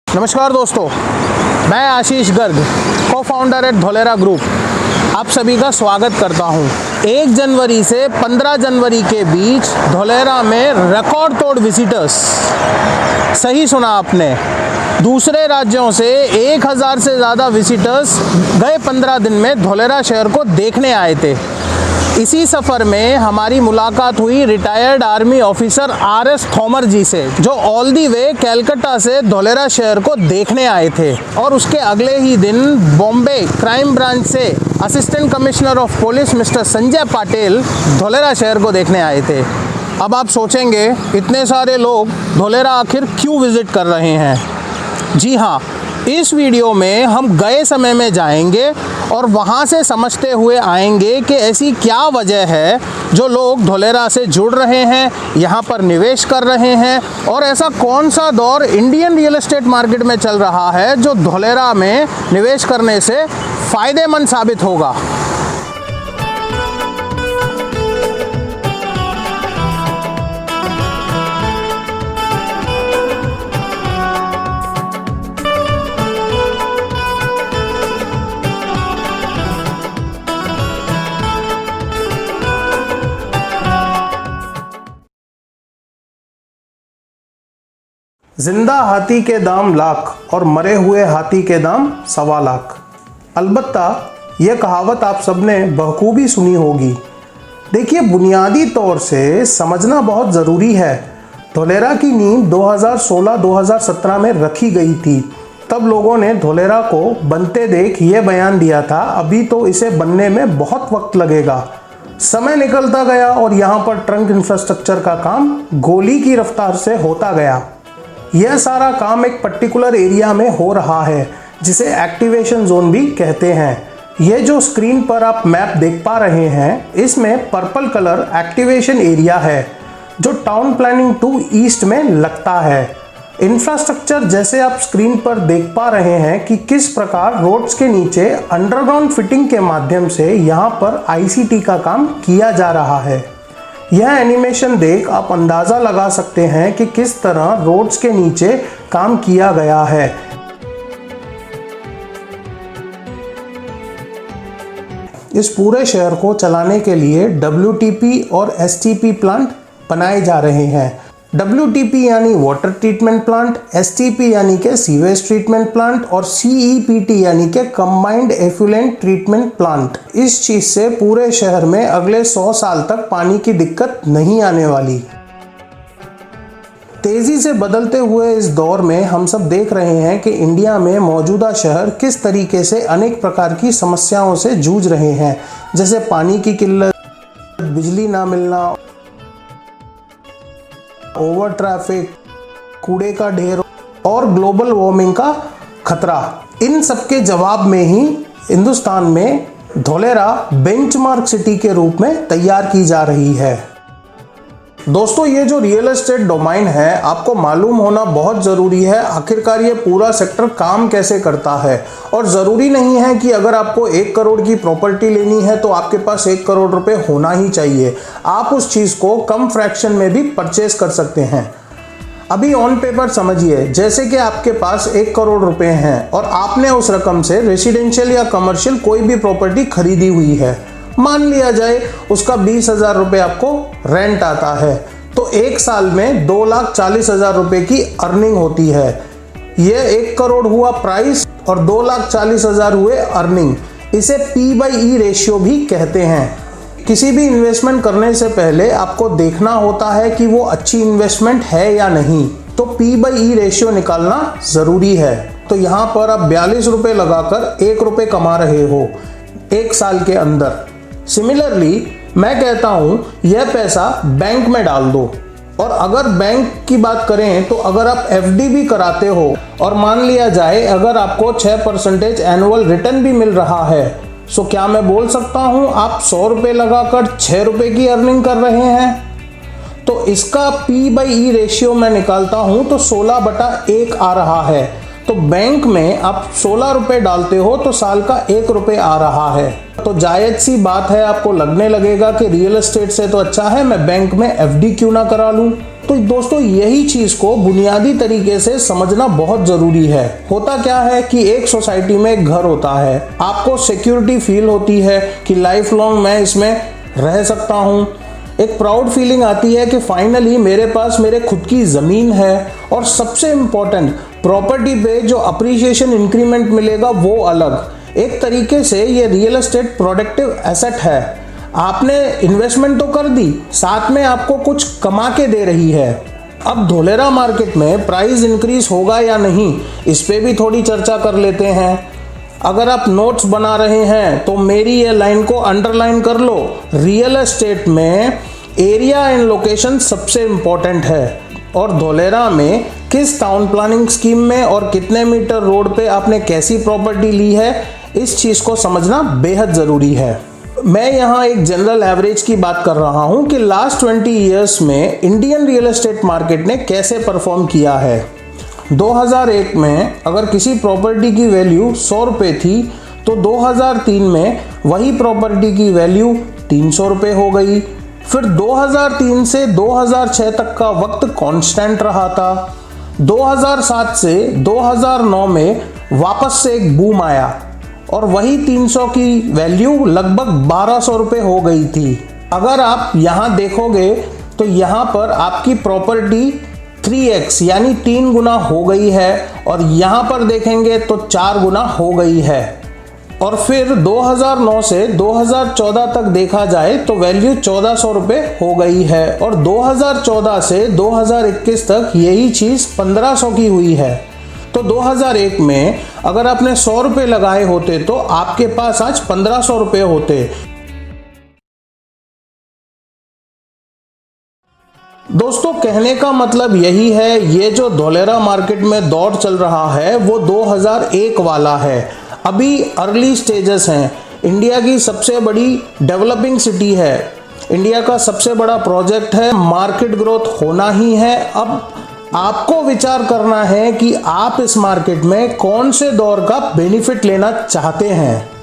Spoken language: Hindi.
नमस्कार दोस्तों, मैं आशीष गर्ग, को फाउंडर एट धोलेरा ग्रुप, आप सभी का स्वागत करता हूं। 1 जनवरी से 15 जनवरी के बीच धोलेरा में रिकॉर्ड तोड़ विजिटर्स, सही सुना आपने, दूसरे राज्यों से 1000 से ज़्यादा विजिटर्स गए 15 दिन में धोलेरा शहर को देखने आए थे। इसी सफ़र में हमारी मुलाकात हुई retired army officer RS Thomas जी से, जो ऑल दी वे कलकत्ता से धोलेरा शहर को देखने आए थे। और उसके अगले ही दिन बॉम्बे क्राइम ब्रांच से assistant commissioner of police mister Sanjay Patil Dholera शहर को देखने आए थे। अब आप सोचेंगे, इतने सारे लोग धोलेरा आखिर क्यों विज़िट कर रहे हैं? जी हाँ, इस वीडियो में हम गए समय में जाएंगे और वहाँ से समझते हुए आएंगे कि ऐसी क्या वजह है जो लोग धोलेरा से जुड़ रहे हैं, यहाँ पर निवेश कर रहे हैं, और ऐसा कौन सा दौर इंडियन रियल एस्टेट मार्केट में चल रहा है जो धोलेरा में निवेश करने से फ़ायदेमंद साबित होगा। जिंदा हाथी के दाम लाख और मरे हुए हाथी के दाम 1.25 लाख। अलबत्ता यह कहावत आप सबने बखूबी सुनी होगी। देखिए, बुनियादी तौर से समझना बहुत ज़रूरी है। धोलेरा की नींव 2016-2017 में रखी गई थी। तब लोगों ने धोलेरा को बनते देख ये बयान दिया था, अभी तो इसे बनने में बहुत वक्त लगेगा। समय निकलता गया और यहाँ पर ट्रंक इंफ्रास्ट्रक्चर का काम गोली की रफ्तार से होता गया। यह सारा काम एक पर्टिकुलर एरिया में हो रहा है जिसे एक्टिवेशन जोन भी कहते हैं। यह जो स्क्रीन पर आप मैप देख पा रहे हैं, इसमें पर्पल कलर एक्टिवेशन एरिया है जो टाउन प्लानिंग 2 ईस्ट में लगता है। इंफ्रास्ट्रक्चर जैसे आप स्क्रीन पर देख पा रहे हैं कि किस प्रकार रोड्स के नीचे अंडरग्राउंड फिटिंग के माध्यम से यहाँ पर ICT का काम किया जा रहा है। यह एनिमेशन देख आप अंदाज़ा लगा सकते हैं कि किस तरह रोड्स के नीचे काम किया गया है। इस पूरे शहर को चलाने के लिए WTP और STP प्लांट बनाए जा रहे हैं। WTP यानी वाटर ट्रीटमेंट प्लांट, STP यानी के सीवेज ट्रीटमेंट प्लांट और CEPT यानी के कंबाइंड एफ्लुएंट ट्रीटमेंट प्लांट। इस चीज़ से पूरे शहर में अगले 100 साल तक पानी की दिक्कत नहीं आने वाली। तेज़ी से बदलते हुए इस दौर में हम सब देख रहे हैं कि इंडिया में मौजूदा शहर किस तरीके से अनेक प्रकार की समस्याओं से जूझ रहे हैं, जैसे पानी की किल्लत, बिजली ना मिलना, ओवर ट्रैफिक, कूड़े का ढेर और ग्लोबल वार्मिंग का खतरा। इन सब के जवाब में ही हिंदुस्तान में धोलेरा बेंचमार्क सिटी के रूप में तैयार की जा रही है। दोस्तों, ये जो रियल एस्टेट डोमेन है, आपको मालूम होना बहुत ज़रूरी है आखिरकार ये पूरा सेक्टर काम कैसे करता है। और ज़रूरी नहीं है कि अगर आपको 1 करोड़ की प्रॉपर्टी लेनी है तो आपके पास 1 करोड़ रुपए होना ही चाहिए। आप उस चीज़ को कम फ्रैक्शन में भी परचेज कर सकते हैं। अभी ऑन पेपर समझिए, जैसे कि आपके पास 1 करोड़ रुपए हैं और आपने उस रकम से रेसिडेंशियल या कमर्शियल कोई भी प्रॉपर्टी खरीदी हुई है। मान लिया जाए उसका 20,000 रुपये आपको रेंट आता है, तो 1 साल में 2,40,000 रुपये की अर्निंग होती है। यह 1 करोड़ हुआ प्राइस और 2,40,000 हुए अर्निंग। इसे P/E रेशियो भी कहते हैं। किसी भी इन्वेस्टमेंट करने से पहले आपको देखना होता है कि वो अच्छी इन्वेस्टमेंट है या नहीं, तो P/E रेशियो निकालना ज़रूरी है। तो यहाँ पर आप 42 रुपये लगाकर 1 रुपये कमा रहे हो 1 साल के अंदर। सिमिलरली मैं कहता हूँ यह पैसा बैंक में डाल दो। और अगर बैंक की बात करें तो अगर आप FD भी कराते हो और मान लिया जाए अगर आपको 6% एनुअल रिटर्न भी मिल रहा है, सो क्या मैं बोल सकता हूँ आप 100 रुपये लगाकर 6 रुपये की अर्निंग कर रहे हैं? तो इसका P/E रेशियो मैं निकालता हूँ तो 16/1 आ रहा है। तो बैंक में आप 16 रुपये डालते हो तो साल का 1 रुपये आ रहा है। तो जायज़ सी बात है, आपको लगने लगेगा कि रियल एस्टेट से तो अच्छा है मैं बैंक में FD क्यों ना करा लूँ। तो दोस्तों यही चीज को बुनियादी तरीके से समझना बहुत जरूरी है। होता क्या है कि एक सोसाइटी में एक घर होता है, आपको सिक्योरिटी फील होती है कि लाइफ लॉन्ग मैं इसमें रह सकता हूँ। एक प्राउड फीलिंग आती है कि फाइनली मेरे पास मेरे खुद की ज़मीन है, और सबसे इम्पोर्टेंट प्रॉपर्टी पे जो अप्रिसिएशन इंक्रीमेंट मिलेगा वो अलग। एक तरीके से ये रियल एस्टेट प्रोडक्टिव एसेट है। आपने इन्वेस्टमेंट तो कर दी, साथ में आपको कुछ कमा के दे रही है। अब धोलेरा मार्केट में प्राइस इंक्रीज होगा या नहीं, इस पे भी थोड़ी चर्चा कर लेते हैं। अगर आप नोट्स बना रहे हैं तो मेरी ये लाइन को अंडरलाइन कर लो। रियल एस्टेट में एरिया एंड लोकेशन सबसे इम्पोर्टेंट है, और धोलेरा में किस टाउन प्लानिंग स्कीम में और कितने मीटर रोड पे आपने कैसी प्रॉपर्टी ली है, इस चीज़ को समझना बेहद ज़रूरी है। मैं यहाँ एक जनरल एवरेज की बात कर रहा हूँ कि लास्ट 20 ईयर्स में इंडियन रियल एस्टेट मार्केट ने कैसे परफॉर्म किया है। 2001 में अगर किसी प्रॉपर्टी की वैल्यू 100 रुपये थी तो 2003 में वही प्रॉपर्टी की वैल्यू 300 रुपये हो गई। फिर 2003 से 2006 तक का वक्त कांस्टेंट रहा था। 2007 से 2009 में वापस से एक बूम आया और वही 300 की वैल्यू लगभग 1200 रुपये हो गई थी। अगर आप यहाँ देखोगे तो यहाँ पर आपकी प्रॉपर्टी 3x यानी 3 गुना हो गई है, और यहाँ पर देखेंगे तो 4 गुना हो गई है। और फिर 2009 से 2014 तक देखा जाए तो वैल्यू 1400 रुपये हो गई है, और 2014 से 2021 तक यही चीज़ 1500 की हुई है। तो 2001 में अगर आपने 100 रुपये लगाए होते तो आपके पास आज 1500 रुपये होते। दोस्तों कहने का मतलब यही है, ये जो धोलेरा मार्केट में दौर चल रहा है वो 2001 वाला है। अभी अर्ली स्टेजेस हैं। इंडिया की सबसे बड़ी डेवलपिंग सिटी है, इंडिया का सबसे बड़ा प्रोजेक्ट है, मार्केट ग्रोथ होना ही है। अब आपको विचार करना है कि आप इस मार्केट में कौन से दौर का बेनिफिट लेना चाहते हैं।